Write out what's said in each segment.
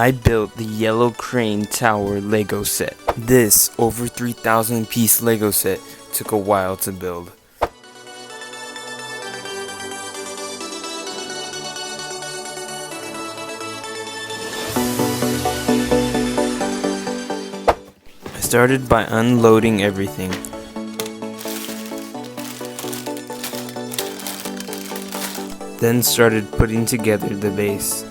I built the Yellow Crane Tower Lego set. This over 3,000 piece Lego set took a while to build. I started by unloading everything. Then started putting together the base.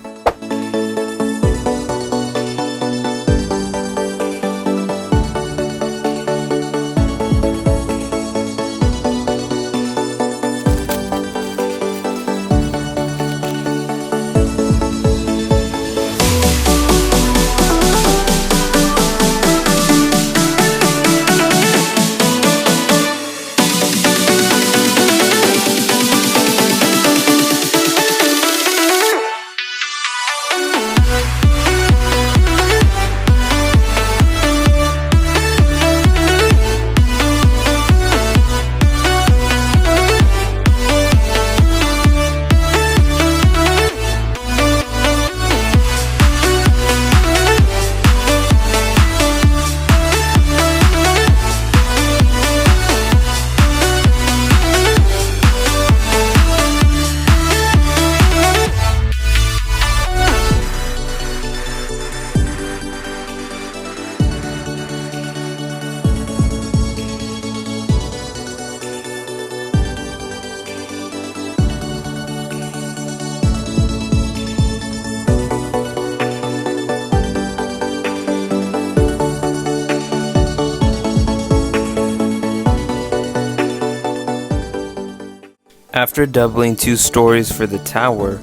After doubling 2 stories for the tower,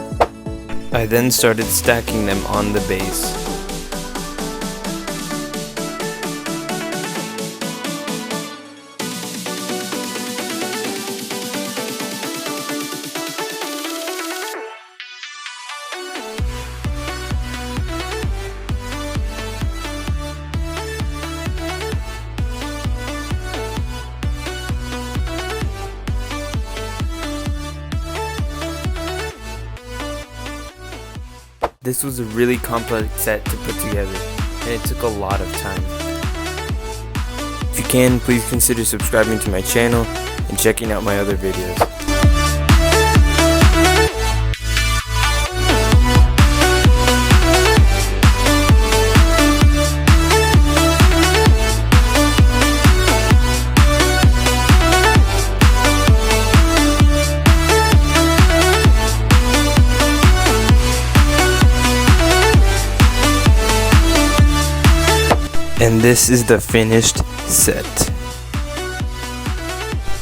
I then started stacking them on the base. This was a really complex set to put together, and it took a lot of time. If you can, please consider subscribing to my channel and checking out my other videos. And this is the finished set.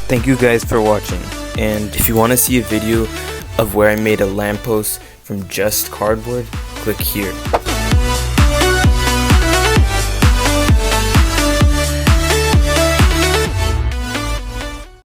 Thank you guys for watching, and if you want to see a video of where I made a lamppost from just cardboard, click here.